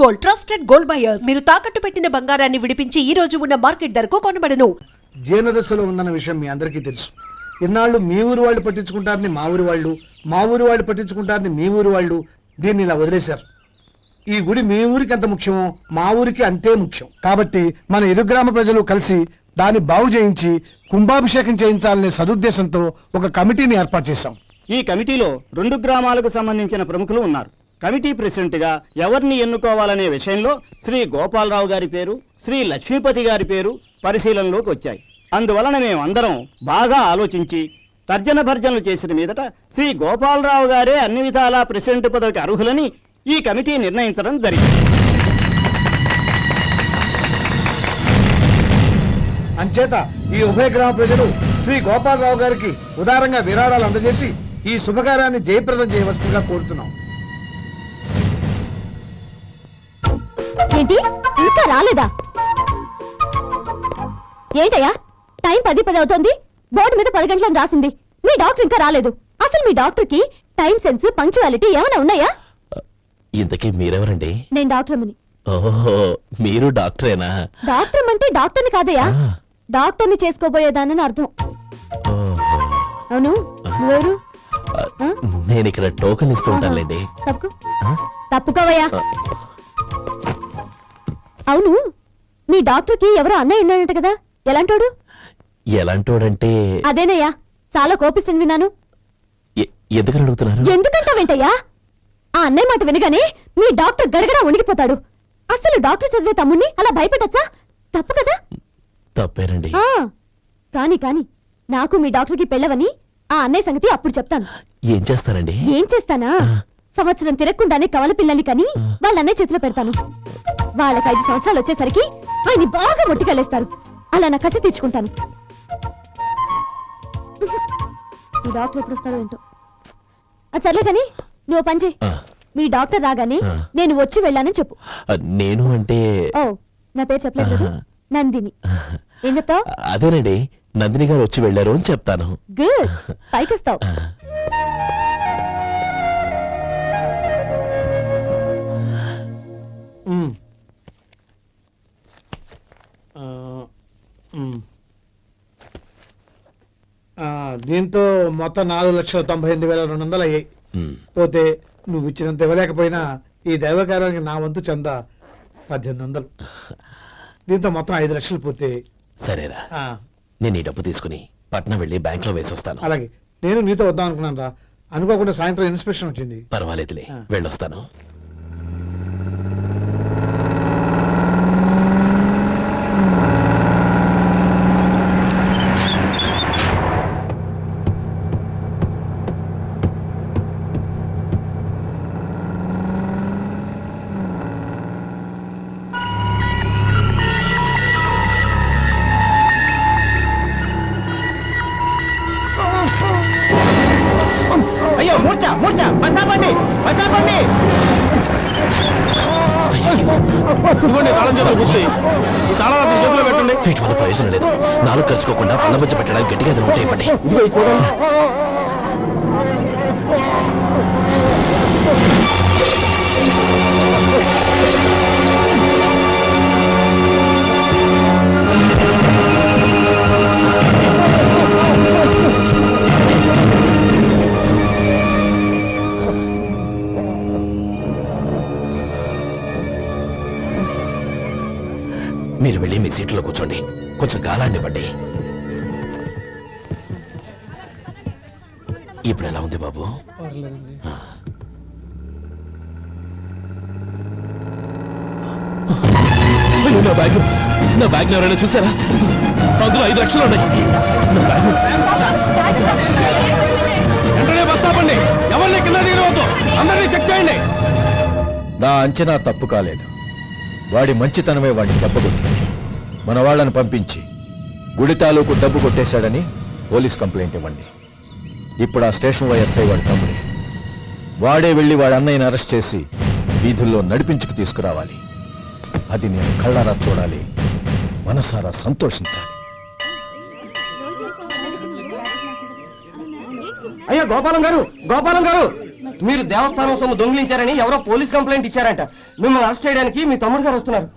Gold, trusted gold buyers. మీరు తాకట్టు పెట్టిన బంగారాన్ని విడిపించి ఈ రోజు ఉన్న మార్కెట్ ధరకు కొనబడను. జీర్ణదశలో ఉందన్న విషయం మీ అందరికీ తెలుసు. ఇన్నాళ్ళు మీ ఊరు వాళ్ళు పట్టించుకుంటారని మా ఊరి వాళ్ళు, మా ఊరి వాళ్ళు పట్టించుకుంటారని మీ ఊరి వాళ్ళు దీన్ని ఇలా వదిలేశారు. ఈ గుడి మీ ఊరికి ఎంత ముఖ్యమో మా ఊరికి అంతే ముఖ్యం. కాబట్టి మన ఇరు గ్రామ ప్రజలు కలిసి దాన్ని బాగు చేయించి కుంభాభిషేకం చేయించాలనే సదుద్దేశంతో ఒక కమిటీని ఏర్పాటు చేశాం. ఈ కమిటీలో 2 గ్రామాలకు సంబంధించిన ప్రముఖులు ఉన్నారు. కమిటీ ప్రెసిడెంట్ గా ఎవరిని ఎన్నుకోవాలనే విషయంలో శ్రీ గోపాలరావు గారి పేరు, శ్రీ లక్ష్మీపతి గారి పేరు పరిశీలనలోకి వచ్చాయి. అందువలన మేమందరం బాగా ఆలోచించి తర్జన భర్జనలు చేసిన మీదట శ్రీ గోపాలరావు గారే అన్ని విధాలా ప్రెసిడెంట్ పదవికి అర్హులని ఈ కమిటీ నిర్ణయించడం జరిగింది. అంచేత ఈ ఉభయ గ్రామ ప్రజలు శ్రీ గోపాలరావు గారికి ఉదారంగా విరాళాలు అందజేసి ఈ శుభకార్యాన్ని జయప్రదం చేయవలసిందిగా కోరుతున్నాం. ఏంటి ఇంకా రాలేదా? ఏంటయ్యా టైం 10 అవుతోంది. బోర్డు మీద 10 గంటలను రాసింది. మీ డాక్టర్ ఇంకా రాలేదు. అసలు మీ డాక్టర్ కి టైం సెన్స్, పంక్చువాలిటీ ఏమైనా ఉన్నాయా? ఇంతకీ మీరెవరండి? నేను డాక్టర్ని. ఓహో, మీరు డాక్టరేనా? డాక్టర్ అంటే డాక్టర్ని కాదయ్యా, డాక్టర్ని చేసుకోబోయేదానని అర్థం. అవును, నువ్వెవరు? నేను ఇక్కడ టోకెన్ ఇస్తూ ఉంటానులేండి. తప్పుకోవయ్యా. అవును, మీ డాక్టర్ కి ఎవరో అన్నయ్య ఉన్నాడంట కదా, ఎలాంటోడు? ఎలాంటోడంటే అదేనయ్యా, చాలా కోపిస్తుంది విన్నాను. ఎందుకని అడుగుతున్నారు? ఎందుకంటావేంటయ్యా? ఆ అన్నయ్య మాట వినగానే మీ డాక్టర్ గడగడా వణికిపోతాడు. అసలు డాక్టర్ చదివే తమ్ముణ్ణి అలా భయపెట్టచ్చా? తప్పు కదా? తప్పేనండి. కాని కాని నాకు మీ డాక్టర్ కి పెళ్ళవని ఆ అన్నయ్య సంగతి అప్పుడు చెప్తాను. ఏం చేస్తారండి? ఏం చేస్తానా? సంవత్సరం తిరగకుండానే కవల పిల్లల్ని కని వాళ్ళ అన్నయ్య చేతిలో పెడతాను. వాళ్ళకి 5 సంవత్సరాలు వచ్చేసరికి ఆయన్ని బాగా మొట్టికెళ్ళేస్తారు. అలా నా కసి తీర్చుకుంటాను. ఈ డాక్టర్ ఎప్పుడు వస్తాడో ఏంటో. అది సర్లే కాని నువ్వు పని చేయి. మీ డాక్టర్ రాగానే నేను వచ్చి వెళ్ళానని చెప్పు. నేను అంటే ఓ, నా పేరు చెప్పలేదు కదా, నందిని. ఏం చెప్తావు? అదేనండి, నందిని గారు వచ్చి వెళ్ళారు అని చెప్తాను. గుడ్, పైకొస్తావు. దీంతో మొత్తం 4,98,200 అయ్యాయి. పోతే నువ్వు ఇచ్చినంత ఇవ్వలేకపోయినా ఈ దైవకార్యానికి నా వంతు చంద 1800. దీంతో మొత్తం 5 లక్షలు పోతే. సరేరా, నేను ఈ డబ్బు తీసుకుని పట్నం వెళ్ళి బ్యాంక్ లో వేసి వస్తాను. అలాగే, నేను నీతో వద్దాం అనుకున్నాను రా, అనుకోకుండా సాయంత్రం ఇన్స్పెక్షన్ వచ్చింది. పర్వాలేదులే, వెళ్ళొస్తాను. అయ్యో, మూర్ఛ మూర్ఛ, బసాపండి బసాపండి. తాళం చేతులు పూర్తి. ఈ తాళాలు చేతిలో పెట్టండి. వీటి వల్ల ప్రయోజనం లేదు. 4 ఖర్చుకోకుండా పళ్ళ మధ్య పెట్టడానికి గట్టిగా ఎదురు ఇవ్వండి. మీరు వెళ్ళి మీ సీట్లో కూర్చోండి, కొంచెం గాలాన్ని ఇవ్వండి. ఇప్పుడు ఎలా ఉంది బాబు? నా బ్యాగ్ ఎవరైనా చూసారా? అందులో 5 లక్షలు ఉన్నాయి. వెంటనే బస్తాపండి, ఎవరిని కింద దిగవద్దు, అందరినీ చెక్ చేయండి. నా అంచనా తప్పు కాలేదు. వాడి మంచితనమే వాడిని దెబ్బకొట్టింది. మన వాళ్ళని పంపించి గుడి తాలూకు డబ్బు కొట్టేశాడని పోలీస్ కంప్లైంట్ ఇవ్వండి. ఇప్పుడు ఆ స్టేషన్లో ఎస్ఐ వాడి తమ్ముడే. వాడే వెళ్ళి వాడి అన్నయ్యని అరెస్ట్ చేసి వీధుల్లో నడిపించుకు తీసుకురావాలి. అది నేను కళ్ళారా చూడాలి, మనసారా సంతోషించాలి. అయ్యా గోపాలం గారు, గోపాలం గారు, మీరు దేవస్థానం సొమ్ము దొంగిలించారని ఎవరో పోలీస్ కంప్లైంట్ ఇచ్చారంట. మిమ్మల్ని అరెస్ట్ చేయడానికి మీ తమ్ముడు గారు వస్తున్నారు.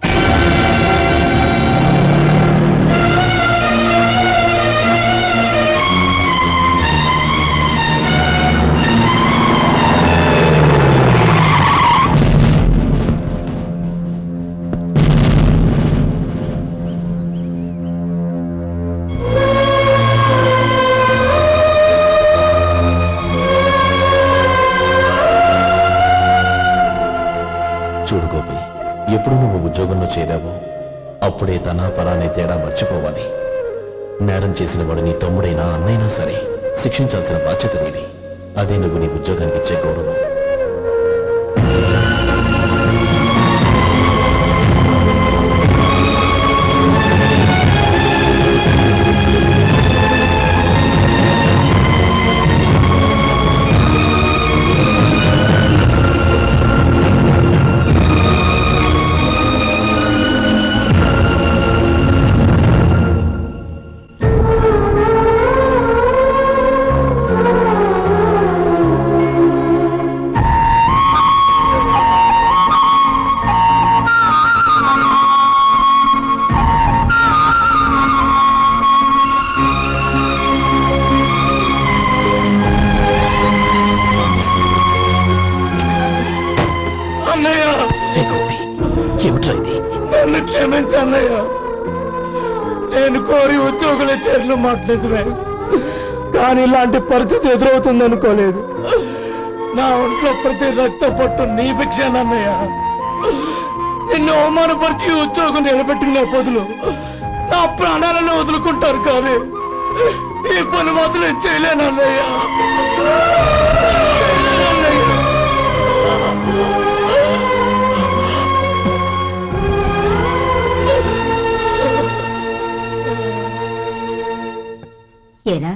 చూడు గోపి, ఎప్పుడు నువ్వు ఉద్యోగంలో చేరావో అప్పుడే తన పరానే తేడా మర్చిపోవాలి. నేరం చేసిన వాడు నీ తమ్ముడైనా అన్నైనా సరే శిక్షించాల్సిన బాధ్యత నీది. అదే నువ్వు నీ ఉద్యోగానికి ఇచ్చే గౌరవం. ఏమిట్రా ఇది? నన్ను క్షమించన్నయ్య. నేను కోరి ఉద్యోగుల చేతులు మాట్లాడుతున్నా, కానీ ఇలాంటి పరిస్థితి ఎదురవుతుంది అనుకోలేదు. నా ఒంట్లో ప్రతి రక్త పట్టు నీ భిక్షానన్నయ్య. నిన్ను అవమానపరిచి ఉద్యోగం నిలబెట్టుకునే బదులు నా ప్రాణాలను వదులుకుంటారు, కానీ ఈ పని మాత్రం నేను చేయలేనన్నయ్య. ఏరా,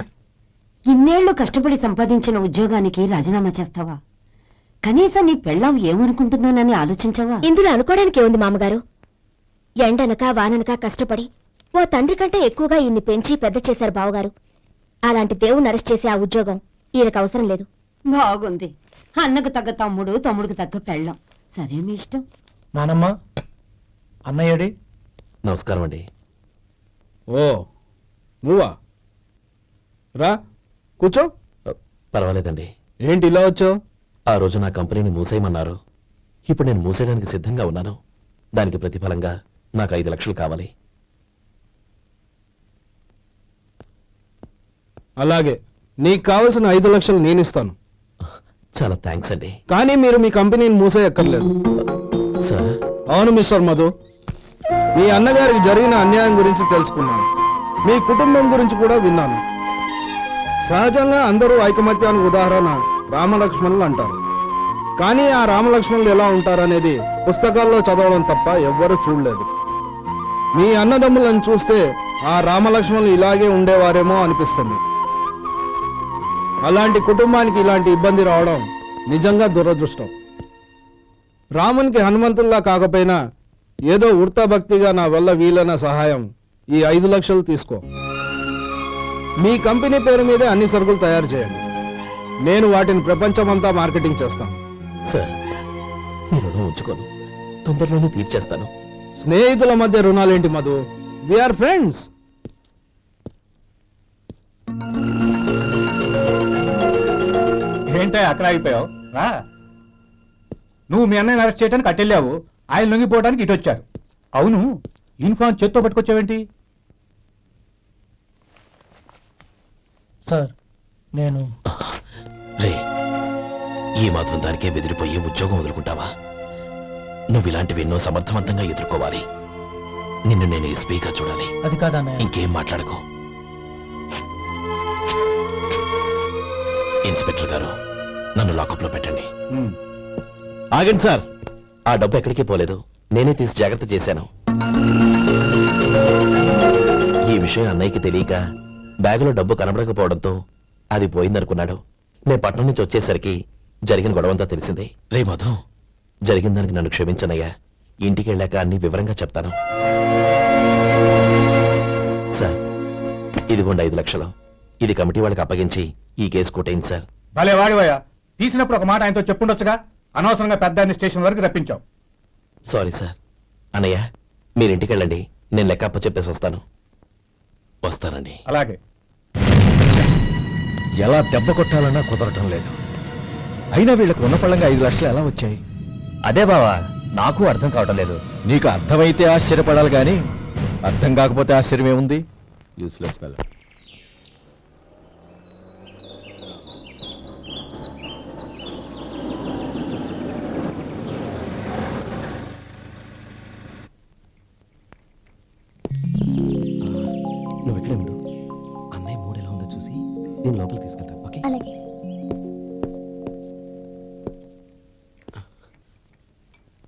ఇన్నేళ్లు కష్టపడి సంపాదించిన ఉద్యోగానికి రాజీనామా చేస్తావా? కనీసం నీ పెళ్ళాం ఏమనుకుంటుందోనని ఆలోచించవా? ఇందులో అనుకోవడానికి ఏముంది మామగారు? ఎండనక వాననక కష్టపడి ఓ తండ్రి కంటే ఎక్కువగా ఈయన్ని పెంచి పెద్ద చేశారు బావగారు. అలాంటి దేవుణ్ణి అరెస్ట్ చేసే ఆ ఉద్యోగం ఈయనకు అవసరం లేదు. బాగుంది. అన్నకు తగ్గ తమ్ముడు, తమ్ముడికి తగ్గ పెళ్ళాం. సరే, మీ ఇష్టం. నానమ్మ, అన్నయ్యడి. నమస్కారం అండి. ఓ నువ్వా? రా కూర్చో. పర్వాలేదండి. ఏంటి ఇలా వచ్చావు? ఆ రోజు నా కంపెనీని మూసేయమన్నారు. ఇప్పుడు నేను మూసేయడానికి సిద్ధంగా ఉన్నాను. దానికి ప్రతిఫలంగా నాకు 5 లక్షలు కావాలి. అలాగే, నీకు కావలసిన 5 లక్షలు నేను ఇస్తాను. చాలా థ్యాంక్స్ అండి. కానీ మీరు మీ కంపెనీని మూసేయక్కర్లేదు. సార్, అవును మిస్టర్ మధు, మీ అన్నగారికి జరిగిన అన్యాయం గురించి తెలుసుకున్నాను. మీ కుటుంబం గురించి కూడా విన్నాను. సహజంగా అందరూ ఐకమత్యానికి ఉదాహరణ రామలక్ష్మణులు అంటారు. కానీ ఆ రామలక్ష్మణులు ఎలా ఉంటారనేది పుస్తకాల్లో చదవడం తప్ప ఎవ్వరూ చూడలేదు. మీ అన్నదమ్ములను చూస్తే ఆ రామలక్ష్మణులు ఇలాగే ఉండేవారేమో అనిపిస్తుంది. అలాంటి కుటుంబానికి ఇలాంటి ఇబ్బంది రావడం నిజంగా దురదృష్టం. రామునికి హనుమంతుల్లా కాకపోయినా ఏదో ఉడతాభక్తిగా నా వల్ల వీలైన సహాయం ఈ 5 లక్షలు తీసుకో. మీ కంపెనీ పేరు మీదే అన్ని సరుకులు తయారు చేయండి. నేను వాటిని ప్రపంచమంతా మార్కెటింగ్ చేస్తాను. సార్, మీ రుణం ఉంచుకోను. తొందరలోనే తీర్చేస్తాను. స్నేహితుల మధ్య రుణాలేంటి మధు? We are friends. ఏంటో అక్కడ ఆగిపోయావు? రా. నువ్వు మీ అన్నయ్యని అరెస్ట్ చేయడానికి అట్టెళ్ళావు, ఆయన లొంగిపోవడానికి ఇటు వచ్చారు. అవును, యూనిఫామ్ చేత్తో పట్టుకొచ్చావేంటి? సార్, నేను రే, ఈ మాత్రం దానికే బెదిరిపోయి ఉద్యోగం వదులుకుంటావా? నువ్వు ఇలాంటివి ఎన్నో సమర్థవంతంగా ఎదుర్కోవాలి. నిన్ను నేను ఎస్పీగా చూడాలి. అది కాదన్న. ఇంకేం మాట్లాడకు. ఇన్స్పెక్టర్ గారు, నన్ను లాకప్లో పెట్టండి. ఆగండి సార్, ఆ డబ్బు ఎక్కడికి పోలేదు. నేనే తీసి జాగ్రత్త చేశాను. ఈ విషయం అన్నయ్యకి తెలియక బ్యాగులో డబ్బు కనబడకపోవడంతో అది పోయిందనుకున్నాడు. నేను పట్నం నుంచి వచ్చేసరికి జరిగిన గొడవంతా తెలిసింది. రే మధు, జరిగిన దానికి నన్ను క్షమించనయ్యా. ఇంటికి వెళ్ళాక అన్ని వివరంగా చెప్తాను. సార్, ఇదిగోండి 5 లక్షలు. ఇది కమిటీ వాళ్ళకి అప్పగించి ఈ కేసు కొట్టేయండి సార్. భలే వాడివయ్యా, తీసినప్పుడు ఒక మాట ఆయనతో చెప్పుండొచ్చుగా. అనవసరంగా పెద్ద స్టేషన్ వరకు రప్పించావు. Sorry sir. అన్నయ్య మీరు ఇంటికి వెళ్ళండి, నేను లెక్క అప్ప చెప్పేసి వస్తాను. వస్తానండి. అలాగే. ఎలా దెబ్బ కొట్టాలన్నా కుదరటం లేదు. అయినా వీళ్ళకు ఉన్న పళ్ళంగా 5 లక్షలు ఎలా వచ్చాయి? అదే బావా, నాకు అర్థం కావటం లేదు. నీకు అర్థమైతే ఆశ్చర్యపడాలి కానీ అర్థం కాకపోతే ఆశ్చర్యం ఏముంది? Useless fellow. నువ్వు ఎక్కడే ఉండు, అన్నయ్య మూడు ఎలా ఉందో చూసి నేను లోపలికి తీసుకెళ్తాను. ఓకే? అలాగే.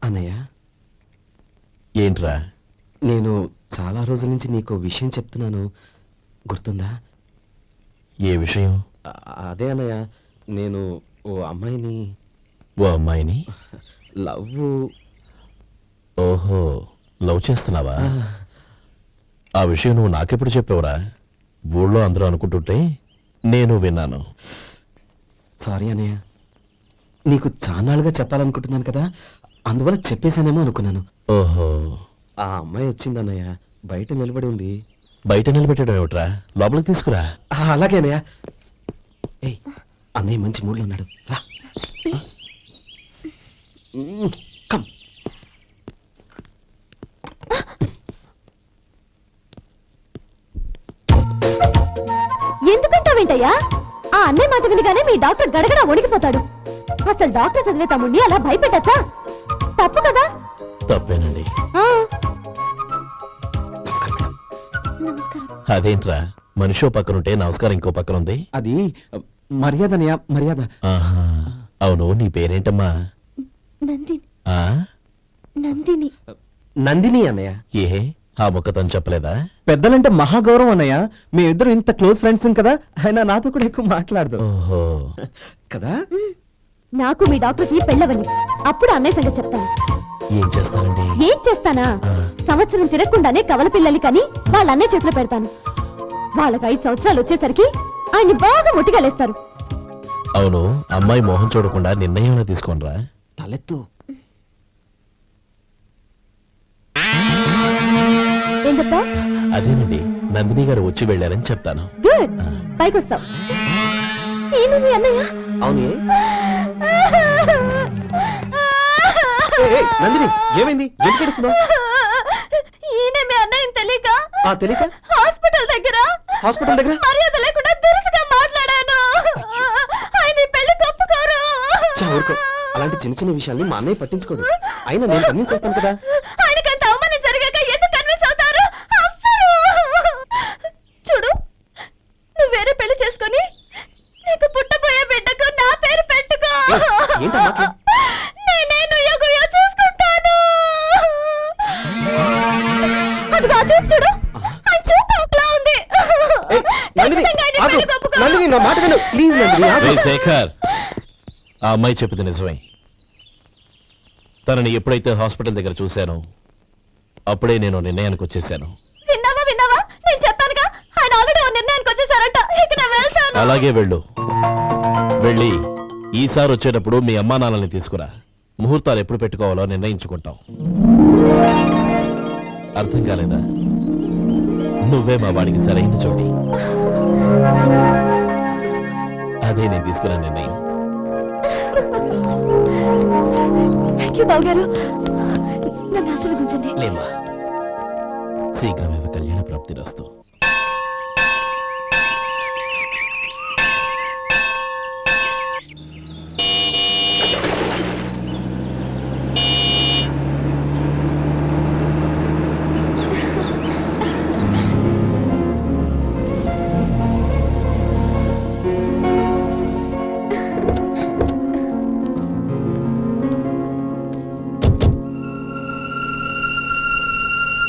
అన్నయ్య. ఏంట్రా? నేను చాలా రోజుల నుంచి నీకు విషయం చెప్తున్నాను, గుర్తుందా? ఏ విషయం? అదే అన్నయ్య, నేను ఓ అమ్మాయిని లవ్. ఓహో, లవ్ చేస్తున్నావా? ఆ విషయం నువ్వు నాకెప్పుడు చెప్పావురా? ఊళ్ళో అందరూ అనుకుంటుంటే నేను విన్నాను. సారీ అన్నయ్య, నీకు చాన్నాళ్ళుగా చెప్పాలనుకుంటున్నాను కదా, అందువల్ల చెప్పేశానేమో అనుకున్నాను. ఓహో, ఆ అమ్మాయి వచ్చిందన్నయ్య, బయట నిలబడి ఉంది. బయట నిలబెట్టడం ఏమిట్రా, లోపలికి తీసుకురా. అలాగే అన్నయ్య. ఏయ్, అన్నయ్య మంచి మూడ్లో ఉన్నాడు, రా. కమ్. ఎందుకంటావేంటయ్యా? ఆ అన్నయ్య మాట వినగానే మీ డాక్టర్ గడగడ వణికిపోతాడు. అసలు డాక్టర్ చదివే తమ్ముడిని అలా భయపెట్టచ్చా? తప్పు కదా? తప్పేనండి. నమస్కారం. అదేంట్రా, మనిషో పక్కనుంటే నమస్కారం ఇంకో పక్కన ఉంది? అది మర్యాదనయ్యా, మర్యాద. ఆహా, అవును, నీ పేరేంటమ్మా? నందిని. ఆ? నందిని. నందిని అన్నయ్య. ఏ, ఆ ముక్క తను చెప్పలేదా? పెద్దలంటే మహాగౌరవం అన్నయ్య. మేమిద్దరం ఇంత క్లోజ్ ఫ్రెండ్స్ కదా, ఆయన నాతో కూడా ఎక్కువ మాట్లాడదు ఓహో కదా. నాకు మీ డాక్టర్కి పెళ్ళవని అప్పుడు అన్నయ్య సంగతి చెప్తాను. ఏం చేస్తానండి? ఏం చేస్తానా? సంవత్సరం తిరగకుండానే కవల పిల్లలు కని వాళ్ళ అన్నయ్య చేతిలో పెడతాను. వాళ్ళకి 5 సంవత్సరాలు వచ్చేసరికి ఆయన్ని బాగా ముట్టిగలేస్తారు. అవును, అమ్మాయి మొహం చూడకుండా నిర్ణయం తీసుకోనరా? తలెత్తు. ఏం చెప్తా? అదేనండి, నందిని గారు వచ్చి వెళ్ళారని చెప్తాను. గుడ్, పైకొస్తావు. ఈయన మీ అన్నయ్య? అవును. నందిని, ఏమైంది? ఎందుకు ఏడుస్తున్నావ్? ఈయన మీ అన్నయ్య తెలియక తెలియక హాస్పిటల్ దగ్గర మర్యాద లేకుండా దురుసుగా మాట్లాడాను. ఆయన ఈ పెళ్లి ఒప్పుకోరు. ఊరుకో, అలాంటి చిన్న చిన్న విషయాల్ని మా అన్నయ్య పట్టించుకోడు. అయినా నేను కన్విన్స్ చేస్తాను కదా. ఆయనకంత అవమానం జరిగాక ఎందుకు కన్విన్స్ అవుతారు? చూడు, నువ్వు వేరే పెళ్లి చేసుకొని నీకు పుట్టబోయే బిడ్డకు నా పేరు పెట్టుకో. నేనే నుయ్యగుయ్య చూసుకుంటాను. అదిగో ఆ చూపు చూడు, ఆ చూపు ఒకలా ఉంది. రేయ్ శేఖర్, ఆ అమ్మాయి చెప్పింది నిజమే. తనని ఎప్పుడైతే హాస్పిటల్ దగ్గర చూశానో అప్పుడే నేను నిర్ణయానికి వచ్చేసాను. విన్నావా? నేను చెప్పానుగా, ఆయన ఆల్రెడీ ఓ నిర్ణయానికి వచ్చేసారట. ఇక నేను వెళ్తాను. అలాగే వెళ్ళు. వెళ్ళి ఈసారి వచ్చేటప్పుడు మీ అమ్మా నాన్నల్ని తీసుకురా. ముహూర్తాలు ఎప్పుడు పెట్టుకోవాలో నిర్ణయించుకుంటాం. అర్థం కాలేదా? నువ్వే మా వాడికి సరైన చోటి. అదే నేను తీసుకున్న నిర్ణయం. థ్యాంక్ యూ బాబు గారు, నన్ను ఆశీర్వదించండి. లేమ్మా, శీఘ్రమేవ కళ్యాణ ప్రాప్తిరస్తు.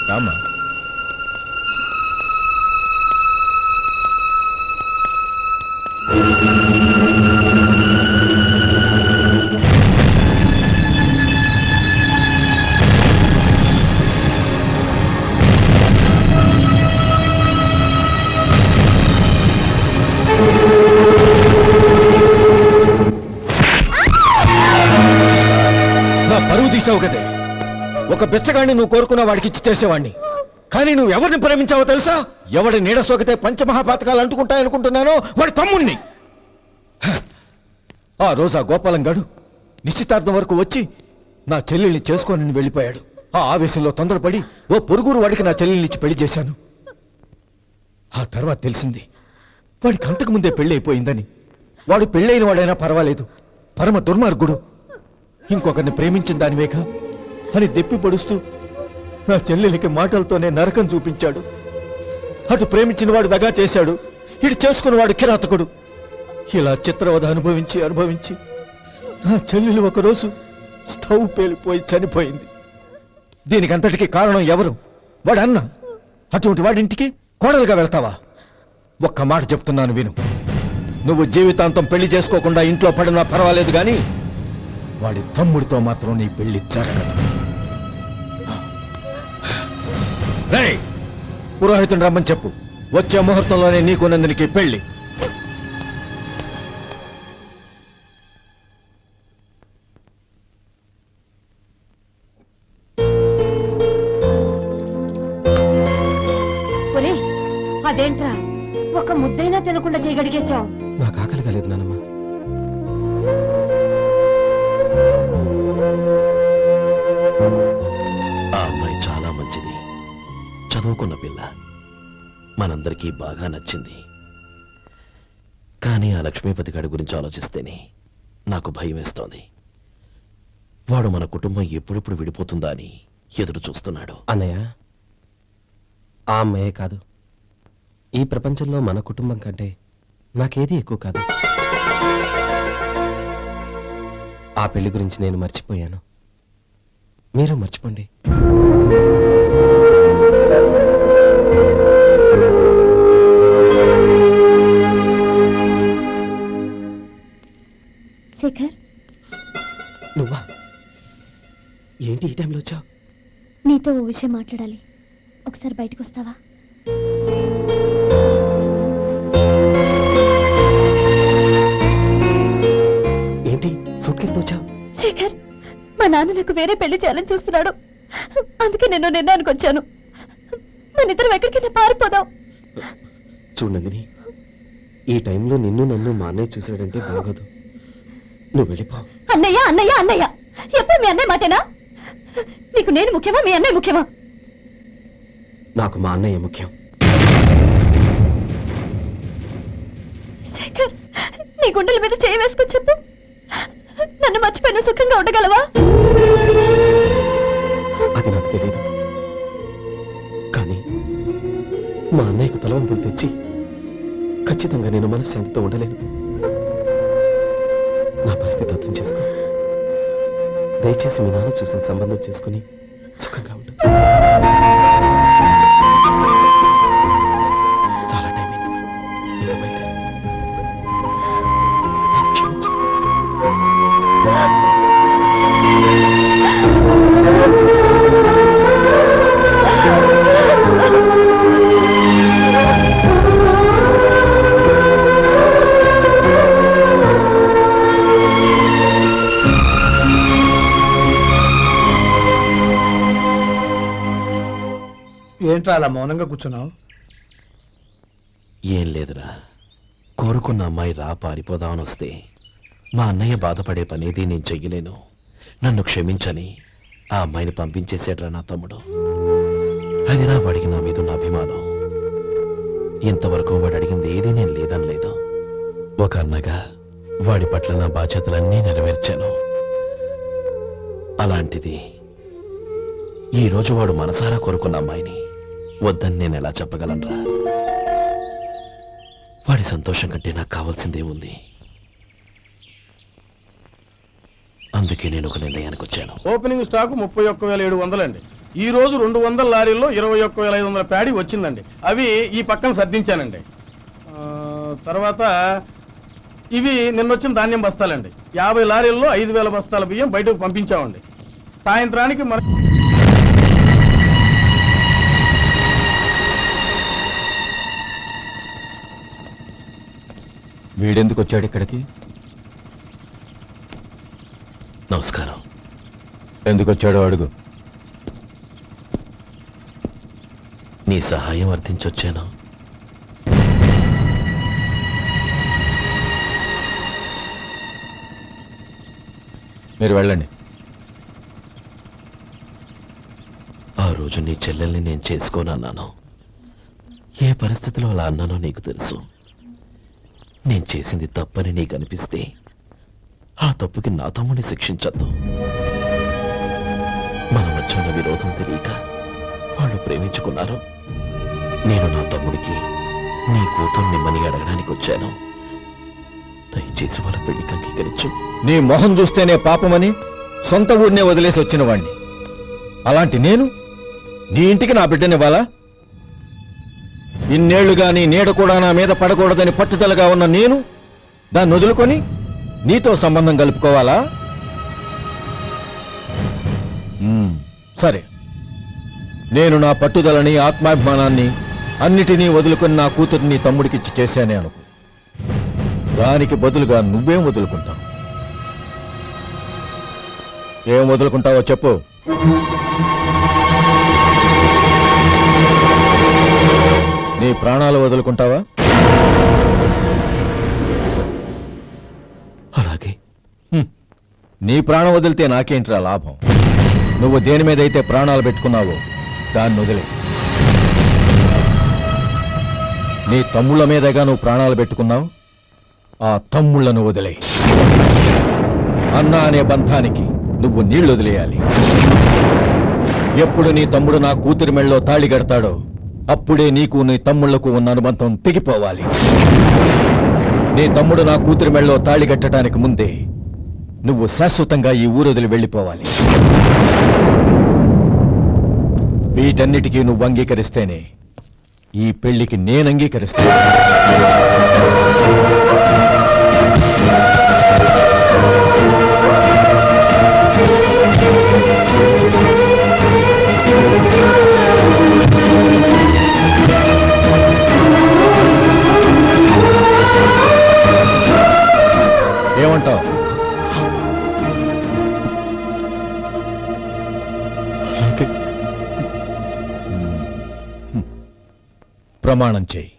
రామ్మా. చెప్పావు కదే, ఒక బిచ్చగాడిని నువ్వు కోరుకున్న వాడికి ఇచ్చి చేసేవాడిని. కానీ నువ్వు ఎవరిని ప్రేమించావో తెలుసా? ఎవడి నీడ సోకితే పంచమహాపాతకాలు అంటుకుంటాయనుకుంటున్నానో వాడి తమ్ముణ్ణి. ఆ రోజు ఆ గోపాలం గాడు నిశ్చితార్థం వరకు వచ్చి నా చెల్లెల్ని చేసుకోనని వెళ్ళిపోయాడు. ఆ ఆవేశంలో తొందరపడి ఓ పొరుగురు వాడికి నా చెల్లెల్ని ఇచ్చి పెళ్లి చేశాను. ఆ తర్వాత తెలిసింది వాడికి అంతకు ముందే పెళ్లి అయిపోయిందని. వాడు పెళ్ళైన వాడైనా పర్వాలేదు, పరమ దుర్మార్గుడు. ఇంకొకరిని ప్రేమించిన దానివేగా అని దెప్పి పొడుస్తూ నా చెల్లెలికి మాటలతోనే నరకం చూపించాడు. అటు ప్రేమించిన వాడు దగా చేశాడు, ఇటు చేసుకున్నవాడు కిరాతకుడు. ఇలా చిత్రవధ అనుభవించి నా చెల్లెలు ఒకరోజు స్టవ్ పేలిపోయి చనిపోయింది. దీనికంతటికీ కారణం ఎవరు? వాడు అన్న. అటువంటి వాడింటికి కోడలుగా వెళ్తావా? ఒక్క మాట చెప్తున్నాను విను. నువ్వు జీవితాంతం పెళ్లి చేసుకోకుండా ఇంట్లో పడినా పర్వాలేదు కానీ వాడి తమ్ముడితో మాత్రం నీ పెళ్లి జరగదు. రేయ్, పురోహితుని రమ్మని చెప్పు, వచ్చే ముహూర్తంలోనే నీకు నందినికి పెళ్లి. ఒరే, అదేంట్రా ఒక ముద్దైనా తినకుండా చేయగడిగేశావు? నాకు ఆకలి కాలేదు నానమ్మ. ఆ అమ్మాయి చాలా మంచిది, చదువుకున్న పిల్ల, మనందరికీ బాగా నచ్చింది. కానీ ఆ లక్ష్మీపతి గారి గురించి ఆలోచిస్తేనే నాకు భయం వేస్తోంది. వాడు మన కుటుంబం ఎప్పుడెప్పుడు విడిపోతుందా అని ఎదురు చూస్తున్నాడు. అన్నయ్య, ఆ అమ్మాయే కాదు, ఈ ప్రపంచంలో మన కుటుంబం కంటే నాకేది ఎక్కువ కాదు. ఆ పెళ్లి గురించి నేను మర్చిపోయాను, మీరు మర్చిపోండి. శేఖర్, నువ్వా? ఏంటి ఈ టైంలో వచ్చావు? నీతో ఓ విషయం మాట్లాడాలి. ఒకసారి బయటకు వస్తావా? ఏంటి సూట్ కేసుతో వచ్చావు? శేఖర్, మా నాన్న నాకు వేరే పెళ్లి చేయాలని చూస్తున్నాడు. అందుకే నేను నిర్ణయానికి వచ్చాను. మన ఇద్దరం ఎక్కడికైనా పారిపోదాం. చూడు నందిని, ఈ టైంలో నిన్ను నన్ను మా అన్నయ్య చూశాడంటే బాగోదు. నువ్వు వెళ్ళిపో. అన్నయ్య అన్నయ్య అన్నయ్య, ఎప్పుడు మీ అన్నయ్య మాటేనా? నీకు నేను ముఖ్యమా, మీ అన్నయ్య ముఖ్యమా? నాకు మా అన్నయ్య ముఖ్యం. శేఖర్, నీ గుండెల మీద చేయి వేసుకొని చెప్పు, నన్ను మర్చిపోయిన సుఖంగా ఉండగలవా? అది నాకు తెలియదు, కానీ మా అన్నయ్యకు తలవంపులు తెచ్చి ఖచ్చితంగా నేను మనశ్శాంతితో ఉండలేను. నా పరిస్థితి అర్థం చేసుకో. దయచేసి మీ నాన్న చూసిన సంబంధం చేసుకుని సుఖంగా ఉండు. చాలా టైం అయింది, ఇంకా బయలుదేరు. క్షమించు. ఏంట్రా అలా మౌనంగా కూర్చున్నావు? ఏం లేదురా, కోరుకున్న అమ్మాయి రా పారిపోదామని వస్తే మా అన్నయ్య బాధపడే పనేది నేను చెయ్యలేను. నన్ను క్షమించని ఆ అమ్మాయిని పంపించేసాడ్రా నా తమ్ముడు. అదిరా వాడికి నా మీద ఉన్న అభిమానం. ఇంతవరకు వాడు అడిగింది ఏదీ నేను లేదనలేదు. ఒక అన్నగా వాడి పట్ల నా బాధ్యతలన్నీ నెరవేర్చాను. అలాంటిది ఈరోజు వాడు మనసారా కోరుకున్న అమ్మాయిని వద్దని నేను ఎలా చెప్పగలనురా? వాడి సంతోషం కంటే నాకు కావాల్సిందే ఉంది. అందుకే నేను ఒక నిర్ణయానికి వచ్చాను. ఓపెనింగ్ స్టాక్ 31,700 అండి. ఈ రోజు 200 లారీల్లో 21,500 ప్యాడీ వచ్చిందండి. అవి ఈ పక్కన సర్దించానండి. తర్వాత ఇవి నిన్నొచ్చిన ధాన్యం బస్తాలండి. 50 లారీల్లో 5,000 బస్తాల బియ్యం బయటకు పంపించామండి. సాయంత్రానికి మన వీడెందుకు వచ్చాడు ఇక్కడికి? నమస్కారం. ఎందుకు వచ్చాడో అడుగు. నీ సహాయం అర్థించొచ్చాను. మీరు వెళ్ళండి. ఆ రోజు నీ చెల్లెల్ని నేను చేసుకోనన్నాను. ఏ పరిస్థితిలో అలా అన్నానో నీకు తెలుసు. నేను చేసింది తప్పని నీకు అనిపిస్తే ఆ తప్పుకి నా తమ్ముని శిక్షించద్దు. మన మధ్య ఉన్న విరోధం తెలియక వాళ్ళు ప్రేమించుకున్నారు. నేను నా తమ్ముడికి నీ కూతుర్ని మని అడగడానికి వచ్చాను. దయచేసి వాళ్ళ పెళ్లికి అంగీకరించు. నీ మొహం చూస్తేనే పాపమని సొంత ఊరినే వదిలేసి వచ్చిన వాణ్ణి. అలాంటి నేను నీ ఇంటికి నా బిడ్డనివ్వాలా? ఇన్నేళ్లుగా నీ నీడ కూడా నా మీద పడకూడదని పట్టుదలగా ఉన్న నేను దాన్ని వదులుకొని నీతో సంబంధం కలుపుకోవాలా? సరే, నేను నా పట్టుదలని ఆత్మాభిమానాన్ని అన్నిటినీ వదులుకొని నా కూతురిని తమ్ముడికిచ్చి చేశానే అనుకో. దానికి బదులుగా నువ్వేం వదులుకుంటావు? ఏం వదులుకుంటావో చెప్పు. నీ ప్రాణాలు వదులుకుంటావా? అలాగే. నీ ప్రాణం వదిలితే నాకేంట్రా లాభం? నువ్వు దేని మీదైతే ప్రాణాలు పెట్టుకున్నావో దాన్ని వదిలే. నీ తమ్ముళ్ళ మీదగా నువ్వు ప్రాణాలు పెట్టుకున్నావు. ఆ తమ్ముళ్లను వదిలే. అన్న అనే బంధానికి నువ్వు నీళ్లు వదిలేయాలి. ఎప్పుడు నీ తమ్ముడు నా కూతురి మెళ్ళలో తాళి కడతాడో అప్పుడే నీకు నీ తమ్ముళ్లకు ఉన్న అనుబంధం తెగిపోవాలి. నీ తమ్ముడు నా కూతురి మెళ్ళలో తాళి కట్టడానికి ముందే నువ్వు శాశ్వతంగా ఈ ఊరొదిలి వెళ్ళిపోవాలి. వీటన్నిటికీ నువ్వు అంగీకరిస్తేనే ఈ పెళ్లికి నేను అంగీకరిస్తాను. ఏమంటావు? ప్రమాణం చేయి.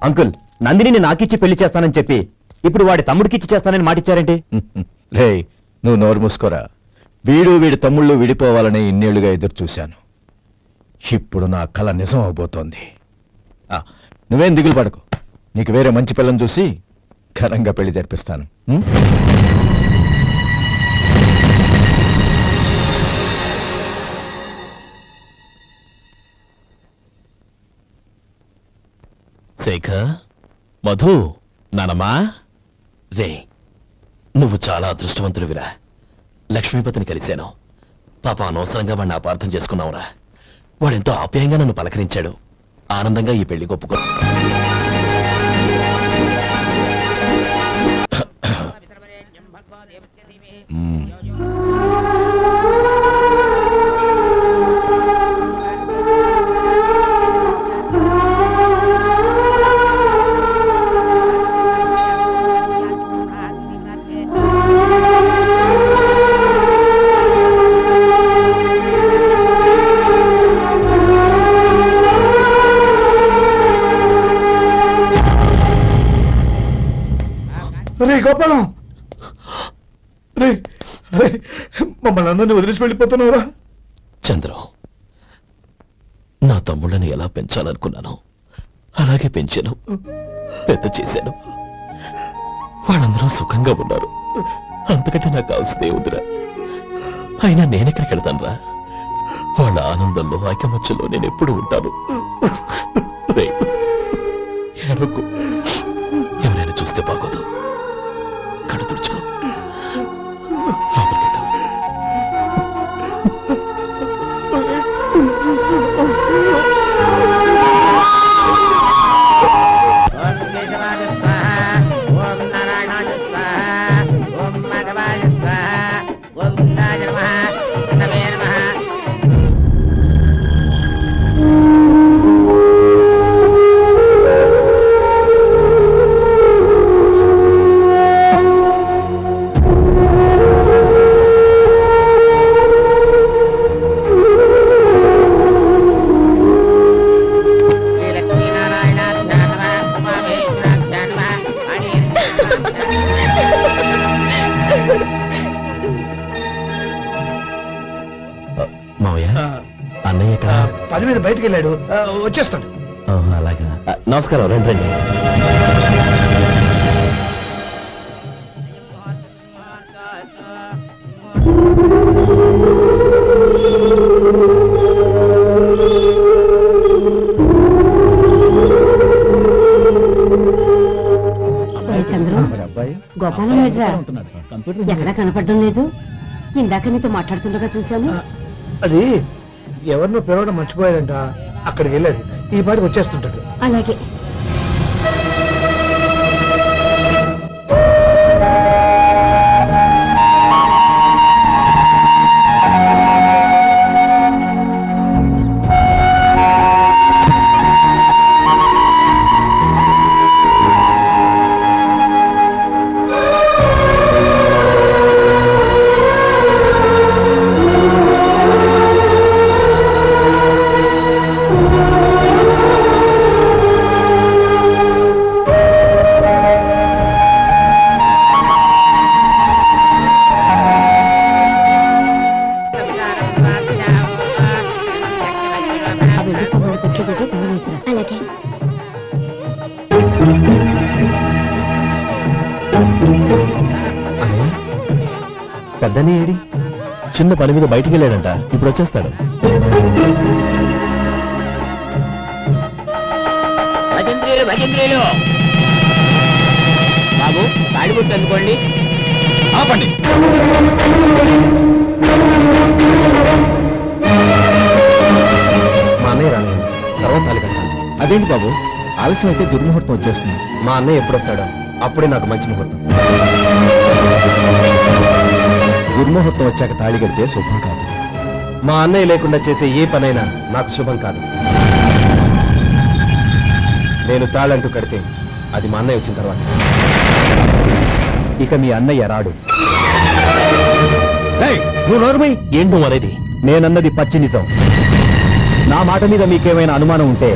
అంకుల్, నందిని నాకిచ్చి పెళ్లి చేస్తానని చెప్పి ఇప్పుడు వాడి తమ్ముడికిచ్చి చేస్తానని మాటిచ్చారేంటి? రే, నువ్వు నోరు మూసుకోరా. వీడి తమ్ముళ్ళు విడిపోవాలని ఇన్నేళ్లుగా ఎదురు చూశాను. ఇప్పుడు నా కల నిజం అవబోతోంది. నువ్వేం దిగులు పడకు. నీకు వేరే మంచి పిల్లని చూసి ఘనంగా పెళ్లి జరిపిస్తాను. శేఖర్, మధు, నానమ్మా, రే, నువ్వు చాలా అదృష్టవంతుడివిరా. లక్ష్మీపతిని కలిశాను. పాప అనవసరంగా వాడిని అపార్థం చేసుకున్నావురా. వాడెంతో ఆప్యాయంగా నన్ను పలకరించాడు. ఆనందంగా ఈ పెళ్లి ఒప్పుకో. రే గోపాలం, రే రే, మమ్మల్ని అందరినీ వదిలేసి వెళ్ళిపోతున్నావురా? చంద్రం, నా తమ్ముళ్ళని ఎలా పెంచాలనుకున్నాను అలాగే పెంచాను, పెద్ద చేశాను. వాళ్ళందరూ సుఖంగా ఉన్నారు. అంతకంటే నాకు కావాల్సిందే ఉందిరా. అయినా నేనెక్కడికి వెళ్తానురా? వాళ్ళ ఆనందంలో ఐకమత్యంలో నేను ఎప్పుడు ఉంటాను. రే, ఏడవకు. ఎవరైనా చూస్తే బాగోదు. కళ్ళు తుడుచుకో. మావయ్య అన్నయ్య ఎక్కడ? పని మీద బయటికి వెళ్ళాడు, వచ్చేస్తాడు. అలాగా. నమస్కారం, రండి రండి. చంద్రం, అబ్బాయి గోపాలం ఏడ్రా? ఎక్కడా కనపడడం లేదు. ఇందాక నీతో మాట్లాడుతుండగా చూశాను. అది ఎవరినో పిలవడం మర్చిపోయాడంట, అక్కడికి వెళ్ళాడు. ఈ పాటికి వచ్చేస్తుంటాడు. అలాగే. అలాగే. పెద్దనే ఏడి? చిన్న పని మీద బయటికి వెళ్ళాడంట, ఇప్పుడు వచ్చేస్తాడు. భజంత్రీలు భజంత్రీలు బాబు, తాడిబుట్టు అందుకోండి. ఆపండి. మా అన్నయ్య రాని తర్వాత తాళి కట్టాలి. అదేంటి బాబు, ఆలస్యం అయితే దుర్ముహూర్తం వచ్చేస్తుంది. మా అన్నయ్య ఎప్పుడు వస్తాడో అప్పుడే నాకు మంచి ముహూర్తం. దుర్ముహూర్తం వచ్చాక తాళి కడితే శుభం కాదు. మా అన్నయ్య లేకుండా చేసే ఏ పనైనా నాకు శుభం కాదు. నేను తాళంటూ కడితే అది మా అన్నయ్య వచ్చిన తర్వాత. ఇక మీ అన్నయ్య రాడు. నువ్వు నోరుమై. ఏంటో అనేది? నేనన్నది పచ్చి నిజం. నా మాట మీద మీకేమైనా అనుమానం ఉంటే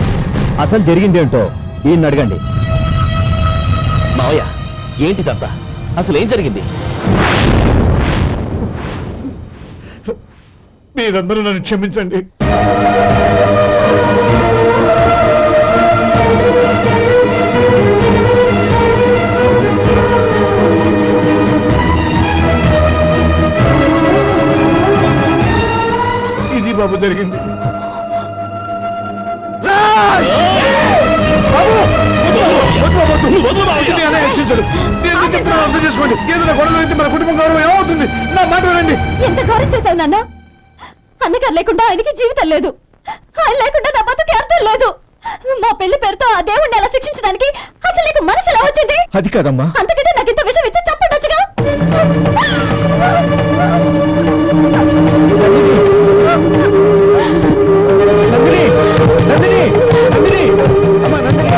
అసలు జరిగిందేంటో ఈయన్ని అడగండి. మావయ్య, ఏంటిదంతా? అసలు ఏం జరిగింది? మీరందరూ నన్ను క్షమించండి. ఇది బాబు జరిగింది. అర్థం చేసుకోండి. ఏదైనా గొడవ అయితే మన కుటుంబం గౌరవం ఏమవుతుంది? నా మాట వినండి. ఎంత ఘోరం చేశావు నాన్న? అన్నగారు లేకుండా ఆయనకి జీవితం లేదు, ఆయన లేకుండా నా బతుకి అర్థం లేదు. మా పెళ్లి పేరుతో ఆ దేవుణ్ణి ఎలా శిక్షించడానికి అసలు నీకు మనసు ఎలా వచ్చింది? అది కదమ్మా. అంతకంటే నాకు ఇంత విషయం ఇచ్చి చెప్పండొచ్చుగా. నందిని, నందిని, నందిని, అమ్మా నందిని,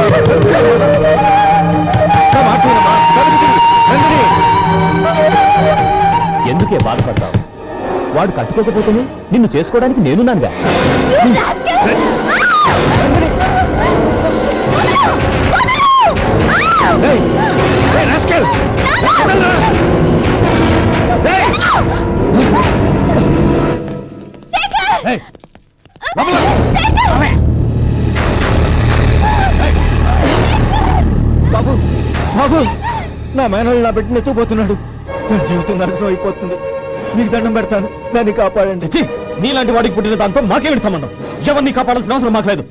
నా మాట వినమ్మా. నందిని, ఎందుకే బాధపడతావు? వాడు కట్టుకోకపోతేనే నిన్ను చేసుకోవడానికి నేనున్నానుగా. బాబు, బాబు, నా మేనల్ని నా బిడ్డని ఎత్తుకుపోతున్నాడు. నా జీవితం నాశనం అయిపోతుంది. మీకు దండం పెడతాను, దాన్ని కాపాడండి. నీలాంటి వాడికి పుట్టిన దాంతో మాకేమిటి సంబంధం? ఎవరిని కాపాడాల్సిన అవసరం మాకు లేదు.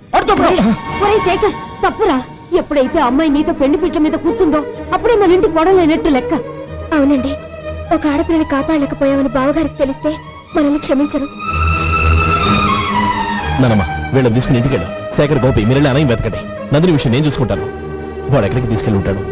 ఒరేయ్ శేఖర్, తప్పురా. ఎప్పుడైతే అమ్మాయి నీతో పెళ్లి పీటల మీద కూర్చుందో అప్పుడే మన ఇంటి గొడవలేనట్టు లెక్క. అవునండి, ఒక ఆడపిల్లని కాపాడలేకపోయామని బావగారికి తెలిస్తే మనల్ని క్షమించరు. నానమ్మ, వీళ్ళని తీసుకుని ఇంటికి వెళ్ళు. శేఖర్, గోపి, మీరెళ్ళి అన్నయ్య వెతకండి. నందిని విషయం నేను చూసుకుంటాను. వాడు ఎక్కడికి తీసుకెళ్ళి ఉంటాడు?